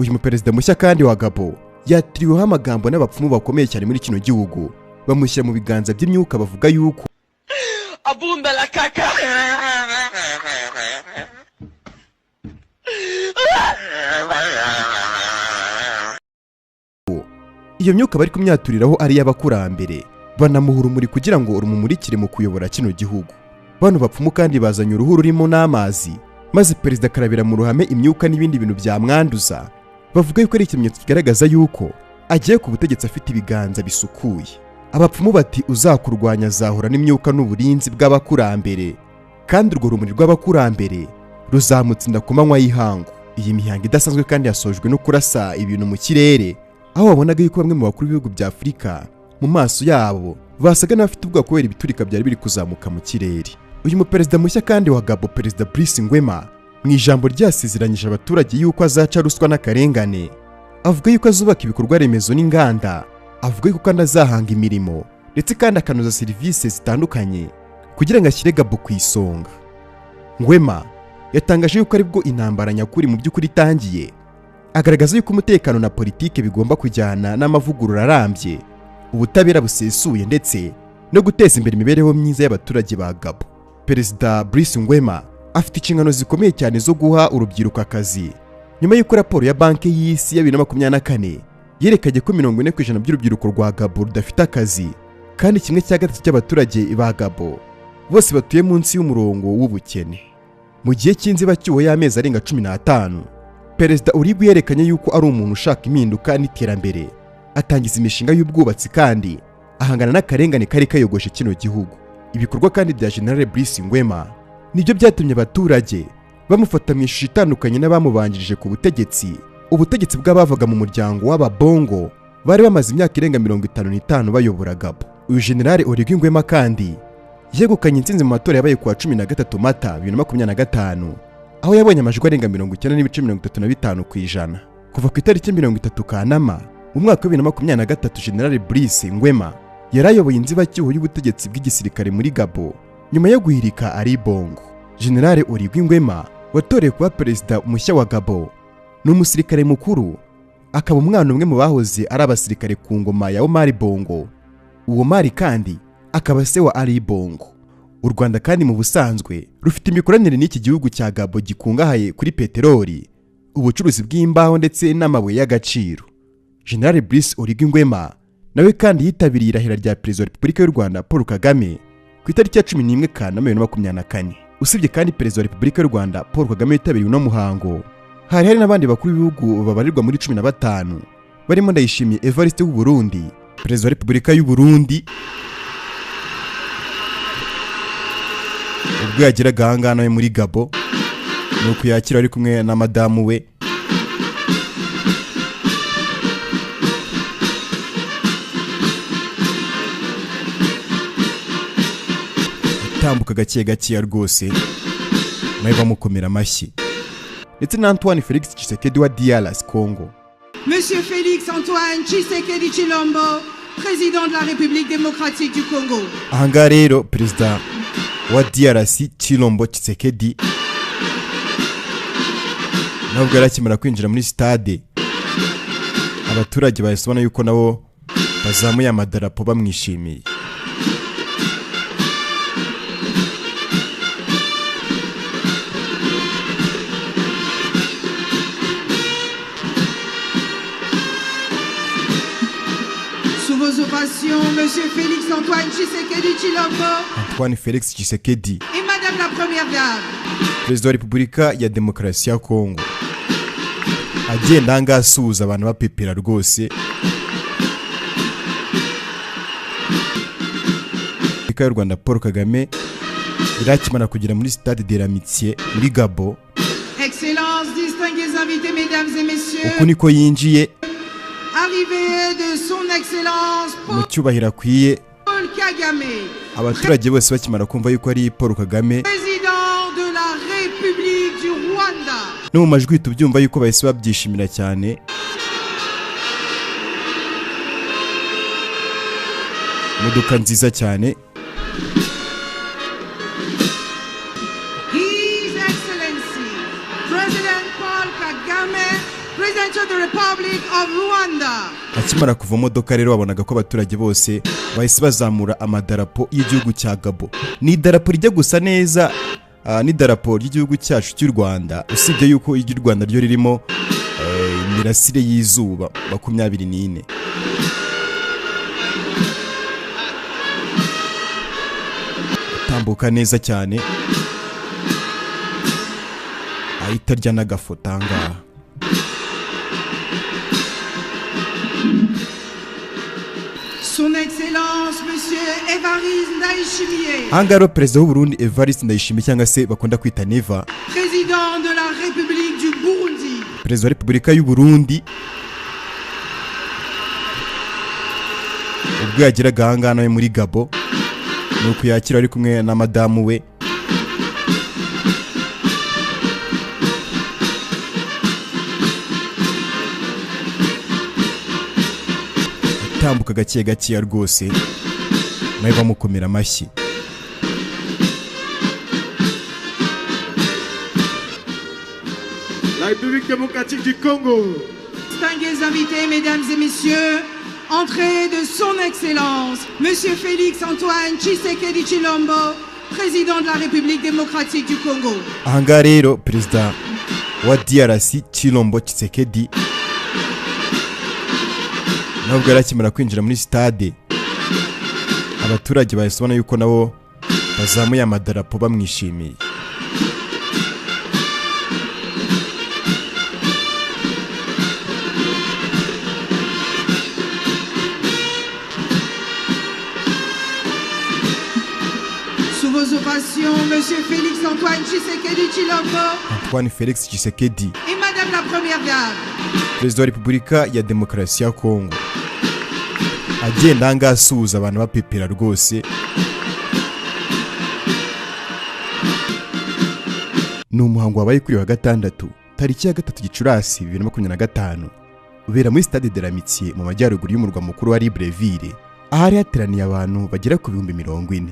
uyu muperezida mushya kandi wa Gabon yatiriweho amagambo n'abapfumu bakomeye cyane muri kino gihugu bamushyira mu biganza by'imyuka bavuga yuko abunda la kaka iyo myuka bari kumyaturiraho ari y'abakurambere banamuhura umuri kugira ngo urumumurikire mu kuyobora kino gihugu. Bano bapfumu kandi bazanye uruhu rurimo n'amazi maze perezida karabira mu ruhame imyuka n'ibindi bintu byamwanduza bavuga yuko ari ikimenyetso kigaragaza yuko agiye ku butegetsi afite ibiganza bisukuye. Abapfumu bati uzakurwanya azahura n'imyuka n'uburinzi bw'abakurambere kandi urwo rumuri rw'abakurambere ruzamutsinda ku manywa y'ihangu. Iyi mihango idasanzwe kandi yasojwe no kurasa ibintu mu kirere aho wabonaga yuko bamwe mu bakuru b'ibihugu bya Afurika mu maso yabo basaga n'abafite ubwoba kubera ibiturika byari biri kuzamuka mu kirere. Uyu muperezida mushya kandi wa Gabon, perezida Brice Nguema, mu ijambo ryasezeranyije abaturage yuko azaca ruswa n'akarengane, avuga yuko azubaka ibikorwa remezo n'inganda, avuga yuko kandi azahanga imirimo ndetse kandi akanoza serivisi zitandukanye kugira ngo ashyire Gabon ku isonga. Nguema yatangaje yuko aribwo intambara nyakuri mu by'ukuri itangiye, agaragaza yuko umutekano na politike bigomba kujyana n'amavugurura arambye, ubutabera busesuye ndetse no guteza imbere imibereho myiza y'abaturage ba Gabon. Perezida Brice Nguema afite inshingano zikomeye cyane zo guha urubyiruko akazi nyuma y'uko raporo ya banki y'isi ya 2024 yerekanye ko 40% by'urubyiruko rwa Gabon rudafite akazi kandi 1/3 cy'abaturage ba Gabon bose batuye munsi y'umurongo w'ubukene. Mu gihe cy'inzibacyuho y'amezi arenga 15, Perezida OLiGUi yerekanye yuko ari umuntu ushaka impinduka n'iterambere, atangiza imishinga y'ubwubatsi kandi ahangana n'akarengane kari kayogoshe kino gihugu. Ibikorwa kandi bya General Brice Nguema nibyo byatumye abaturage bamufata mu ishusho itandukanye n'abamubanjirije ku butegetsi. Ubutegetsi bw'abavaga mu muryango w'ababongo bari bamaze imyaka irenga 55 bayobora Gabon. Uyu General OLiGUi Nguema kandi yegukanye intsinzi mu matora yabaye ku wa 13 Mata 2025 aho yabonye amajwi arenga 90.35%. Kuva ku itariki 30 Kanama mu mwaka wa 2023, General Brice Nguema yarayoboye inzibacyuho y'ubutegetsi bw'igisirikare muri Gabon nyuma yo guhirika H.E Paul. General OLiGUi Nguema watorewe kuba perezida mushya wa Gabon ni umusirikare mukuru, akaba umwana umwe mu bahoze ari abasirikare ku ngoma ya Omar Bongo. Uwo Mari kandi akaba se wa H.E Bongo. U Rwanda kandi mu busanzwe rufite imikoranire n'iki gihugu cya Gabon gikungahaye kuri peteroli, ubucuruzi bw'imbaho ndetse n'amabuye y'agaciro. General Brice OLiGUi Nguema nawe kandi yitabiriye irahira rya Perezida wa Repubulika y'u Rwanda Paul Kagame ku itariki ya 11 Kanama 2024. Usibye kandi Perezida wa Repubulika y'u Rwanda Paul Kagame yitabiriye uno muhango, hari n'abandi bakuru b'ibihugu babarirwa muri 15 barimo Ndayishimiye Evariste w'u Burundi, Perezida wa Repubulika y'u Burundi ubwo yagiraga ahangana muri Gabon nuko yakira ari kumwe na madamu we tambuka gake rwose nawe bamukomera amashyi. Ndetse na Antoine Felix Tshisekedi wa DRC Congo. Monsieur Félix Antoine Tshisekedi Tshilombo, président de la République démocratique du Congo. Ahanga rero perezida wa DRC Tshilombo Tshisekedi nabwo yarakimara kwinjira muri stade, abaturage basobanura yuko nabo bazamuye amadarapo bamwishimiye. Monsieur Félix Antoine Tshisekedi Tshilombo, Antoine Felix Tshisekedi et Madame la Première Dame, Perezida wa Repubulika ya Demokarasi ya Kongo, agenda angasuza abantu bapepera rwose. Repubulika y'u Rwanda Paul Kagame irakimana kugera muri Stade de l'Amitié muri Gabon. Excellences, distingués invités, mesdames et messieurs, uku niko yinjiye arrivée de son excellence mu cyubahiro akwiye. Paul Kagame, abaturage bose bakimara kumva yuko ari Paul Kagame, président de la République du Rwanda, no mu majwi tubyumva yuko bahise babyishimira cyane. Modoka nziza cyane. His Excellency President Paul Kagame, President of the Republic of Rwanda. akimara kuva mu modoka rero wabonaga ko abaturage bose bahise bazamura amadarapo y'igihugu cya Gabo. Ni idarapo rijya gusa neza n'idarapo ry'igihugu cyacu cy'u Rwanda, usibye yuko iry'u Rwanda ryo ririmo imirasire y'izuba 24. Tambuka neza cyane ahita arya n'agafoto ahangaha. Son Excellence Monsieur Evariste Ndayishimiye. Ahangaha perezida w'u Burundi Evariste Ndayishimiye cyangwa se bakunda kwita Neva, Président de la République du Burundi. perezida wa Repubulika y'u Burundi, ubwo yageraga ahangaha nawe muri Gabo nuko yakira ari kumwe na madamu we. Tambuka gake gake rwose nawe bamukomera amashyi. La République démocratique du Congo. Distingués invités, mesdames et messieurs, entrée de son Excellence Monsieur Félix Antoine Tshisekedi Tshilombo, président de la République démocratique du Congo. Ahangaha rero perezida wa DRC Tshilombo Tshisekedi nubwo yari akimara kwinjira muri stade, abaturage bahisabona yuko nabo bazamuye amadarapo bamwishimiye. Sous vos ovations, Monsieur Félix Antoine Tshisekedi Tshilombo Antoine Félix Tshisekedi et Madame la Première Dame. perezida wa Repubulika ya Demokarasi ya Kongo agenda ahangaha asuhuza abantu bapepera rwose. Ni umuhango wabaye kuri wa gatandatu tariki ya 3 Gicurasi 2025 ubera muri Stade de l'Amitié mu majyaruguru y'umurwa mukuru wa Libreville, ahari hateraniye abantu bagera ku 40,000.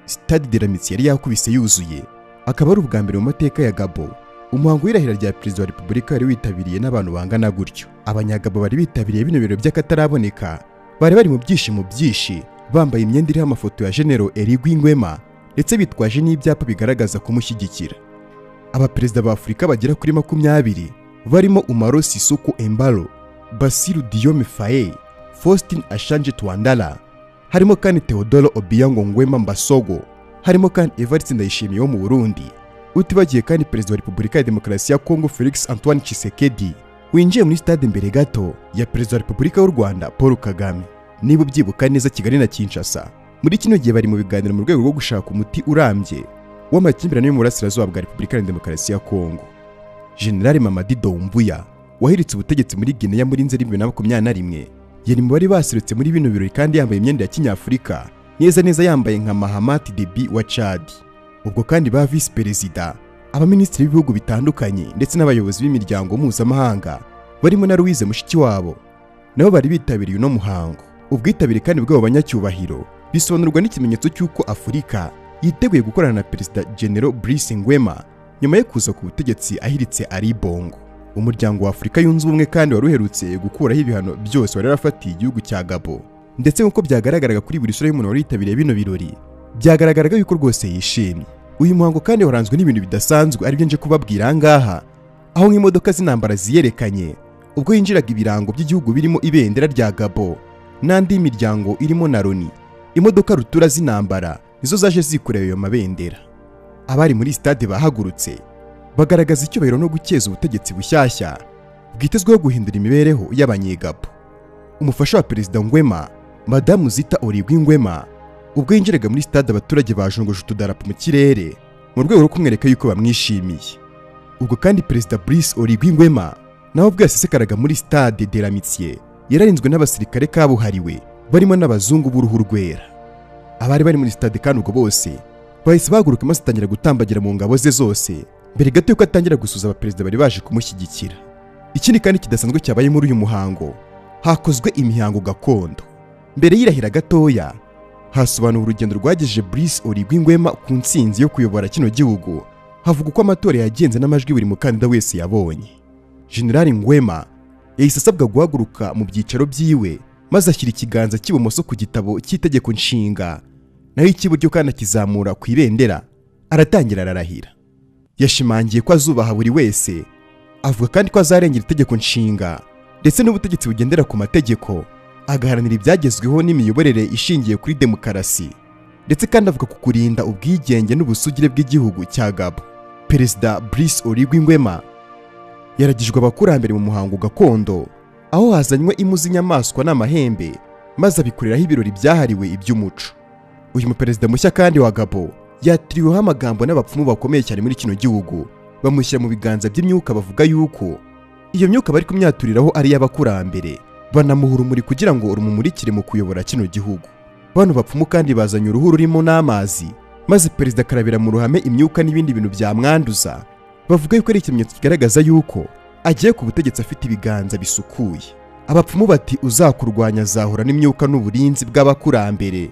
Stade de l'Amitié yari yakubise yuzuye, akaba ari ubwa mbere mu mateka ya Gabo umuhango w'irahira rya perezida wa Repubulika wari witabiriye n'abantu bangana gutyo. Abanyagabo bari bitabiriye bino birori by'akataraboneka, bari mu byishimo byinshi, bambaye imyenda iriho amafoto ya General OLiGUi NGUEMA ndetse bitwaje n'ibyapa bigaragaza kumushyigikira. Abaperezida ba Afurika bagera kuri 20 barimo Umaro Sissoco Embalo, Bassirou Diomaye Faye, Faustin Archange Touadéra, harimo kandi Théodore Obiang Nguema Mbasogo, harimo kandi Evariste Ndayishimiye wo mu Burundi, utibagiye kandi perezida wa Repubulika ya Demokarasi ya Kongo Félix Antoine Tshisekedi winjiye muri stade mbere gato ya perezida wa Repubulika y'u Rwanda Paul Kagame. Niba ubyibuka neza, Kigali na Kinshasa muri kino gihe bari mu biganiro mu rwego rwo gushaka umuti urambye w'amakimbirane yo mu burasirazuba bwa Repubulika ya Demokarasi ya Kongo. General Mamadi Doumbouya wahiritse ubutegetsi muri Guinea muri Nzeri 2021 yari mu bari baserutse muri bino birori kandi yambaye imyenda ya Kinyafurika neza yambaye nka Mahamat Deby wa Chad. Ubwo kandi ba vice perezida, abaminisitiri b'ibihugu bitandukanye ndetse n'abayobozi b'imiryango mpuzamahanga barimo na Louise Mushikiwabo nabo bari bitabiriye uno muhango. Ubwitabire kandi bw'abo banyacyubahiro bisobanurwa n'ikimenyetso cy'uko Afurika yiteguye gukorana na perezida General Brice Nguema nyuma yo kuza ku butegetsi ahiritse ari Bongo. Umuryango wa Afurika yunze ubumwe kandi waruherutse gukuraho ibihano byose wari yarafatiye igihugu cya Gabo, ndetse nk'uko byagaragaraga kuri buri sura y'umuntu wari yitabiriye bino birori, byagaragaraga yuko rwose yishimye. Uyu muhango kandi waranzwe n'ibintu bidasanzwe ari byo nje kubabwira ahangaha, aho nk'imodoka z'intambara ziyerekanye ubwo yinjiraga ibirango by'igihugu birimo ibendera rya Gabo n'andi miryango irimo na Loni. Imodoka rutura z'intambara nizo zaje zikoreye ayo mabendera. Abari muri stade bahagurutse bagaragaza icyubahiro no gukeza ubutegetsi bushyashya bwitezweho guhindura imibereho y'abanyegabo. Umufasha wa perezida Nguema, Madamu Zita OLiGUi NGUEMA, ubwo yinjiraga muri stade abaturage bajongoje utudarapo mu kirere mu rwego rwo kumwereka yuko bamwishimiye. Ubwo kandi perezida Brice OLiGUi NGUEMA nawe ubwo yasesekaraga muri Stade de l'Amitié yararinzwe n'abasirikare kabuhariwe barimo n'abazungu b'uruhu rwera. Abari bari muri stade kandi ubwo bose bahise bahaguruka maze atangira gutambagira mu ngabo ze zose mbere gato yuko atangira gusuza abaperezida bari baje kumushyigikira. Ikindi kandi kidasanzwe cyabaye muri uyu muhango, hakozwe imihango gakondo. Mbere y'irahira gatoya hasobanura urugendo rwagejeje Brice OLiGUi NGUEMA ku ntsinzi yo kuyobora kino gihugu, havuga uko amatora yagenze n'amajwi buri mukandida wese yabonye. General Nguema yahise asabwa guhaguruka mu byicaro byiwe maze ashyira ikiganza cy'ibumoso ku gitabo cy'itegeko nshinga naho icy'iburyo kandi akizamura ku ibendera, aratangira ararahira. Yashimangiye ko azubaha buri wese, avuga kandi ko azarengera itegeko nshinga ndetse n'ubutegetsi bugendera ku mategeko, agaharanira ibyagezweho n'imiyoborere ishingiye kuri demokarasi, ndetse kandi avuga ku kurinda ubwigenge n'ubusugire bw'igihugu cya Gabo. Perezida OLiGUi NGUEMA yaragijwe abakurambere mu muhango gakondo, aho hazanywe impu z'inyamaswa n'amahembe maze abikoreraho ibirori byahariwe iby'umuco. Uyu muperezida mushya kandi wa Gabo yatiriweho amagambo n'abapfumu bakomeye cyane muri kino gihugu, bamushyira mu biganza by'imyuka bavuga yuko iyo myuka bari kumyaturiraho ari iy'abakurambere, banamuha urumuri kugira ngo rumumurikire mu kuyobora kino gihugu. Bano bapfumu kandi bazanye uruhu rurimo n'amazi, maze perezida akarabira mu ruhame imyuka n'ibindi bintu byamwanduza, bavuga yuko ari ikimenyetso kigaragaza yuko agiye ku butegetsi afite ibiganza bisukuye. Abapfumu bati uzakurwanya azahura n'imyuka n'uburinzi bw'abakurambere,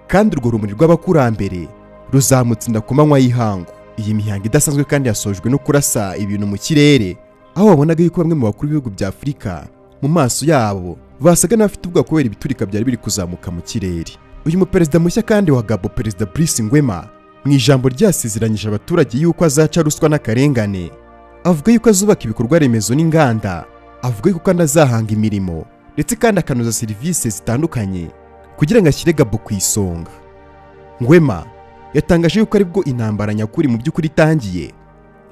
kandi urwo rumuri rw'abakurambere ruzamutsinda ku manywa y'ihangu. Iyi mihango idasanzwe kandi yasojwe no kurasa ibintu mu kirere, aho wabonaga yuko bamwe mu bakuru b'ibihugu bya Afurika mu maso yabo basaga n'abafite ubwoba kubera ibiturika byari biri kuzamuka mu kirere. Uyu muperezida mushya kandi wa Gabo, Perezida OLiGUi NGUEMA, mu ijambo ryasezeranyije abaturage yuko azaca ruswa n'akarengane, avuga yuko azubaka ibikorwa remezo n'inganda, avuga yuko kandi azahanga imirimo ndetse kandi akanoza serivisi zitandukanye kugira ngo ashyire Gabo ku isonga. NGUEMA yatangaje yuko aribwo intambara nyakuri mu by'ukuri itangiye,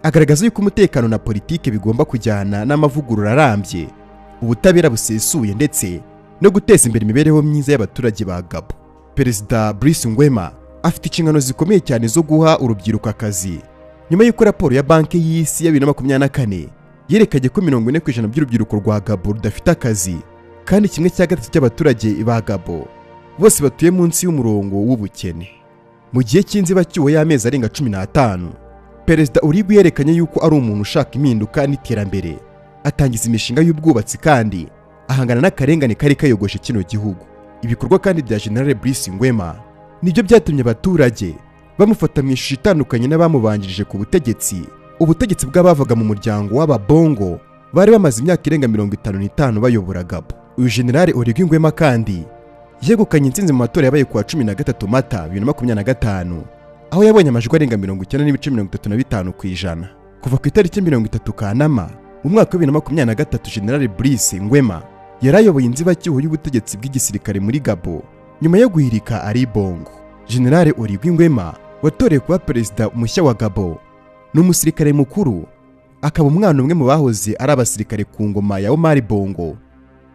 agaragaza yuko umutekano na politike bigomba kujyana n'amavugurura arambye, ubutabera busesuye ndetse no guteza imbere imibereho myiza y'abaturage ba Gabo. Perezida OLiGUi NGUEMA afite inshingano zikomeye cyane zo guha urubyiruko akazi, nyuma y'uko raporo ya banki y'isi ya 2024 yerekanye ko 40% by'urubyiruko rwa Gabo rudafite akazi, kandi 1/3 cy'abaturage ba Gabo bose batuye munsi y'umurongo w'ubukene. Mu gihe cy'inzibacyuho y'amezi arenga 15, Perezida OLiGUi yerekanye yuko ari umuntu ushaka impinduka n'iterambere, atangiza imishinga y'ubwubatsi kandi ahangana n'akarengane kari kayogoshe kino gihugu. Ibikorwa kandi bya General OLiGUi NGUEMA nibyo byatumye abaturage bamufata mu ishusho itandukanye n'abamubanjirije ku butegetsi, ubutegetsi bw'abavaga mu muryango w'ababongo bari bamaze imyaka irenga 55 bayobora Gabo. Uyu General OLiGUi NGUEMA kandi yegukanye intsinzi mu matora yabaye kuwa 13 Mata 2025, aho yabonye amajwi arenga 90.35%. Kuva ku itariki 30 Kanama mu mwaka wa 2023, General OLiGUi NGUEMA yarayoboye inzibacyuho y'ubutegetsi bw'igisirikare muri Gabo nyuma yo guhirika H.E Bongo. General OLiGUi NGUEMA watorewe kuba perezida mushya wa Gabo ni umusirikare mukuru, akaba umwana umwe mu bahoze ari abasirikare ku ngoma ya Omar Bongo.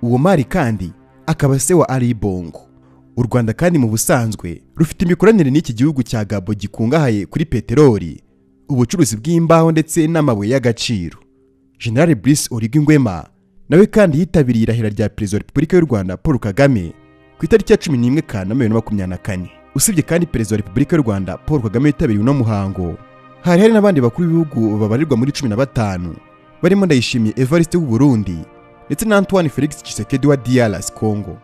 Uwo Omar kandi akaba se wa H.E Bongo. U Rwanda kandi mu busanzwe rufite imikoranire n'iki gihugu cya Gabo gikungahaye kuri peteroli, ubucuruzi bw'imbaho ndetse n'amabuye y'agaciro. General OLiGUi NGUEMA nawe kandi yitabiriye irahira rya Perezida wa Repubulika y'u Rwanda Paul Kagame ku itariki ya 11 Kanama 2024. Usibye kandi Perezida wa Repubulika y'u Rwanda Paul Kagame yitabiriye uno muhango, hari n'abandi bakuru b'ibihugu babarirwa muri 15 barimo Ndayishimiye Evariste w'u Burundi ndetse na Antoine Felix Tshisekedi wa DRC Congo.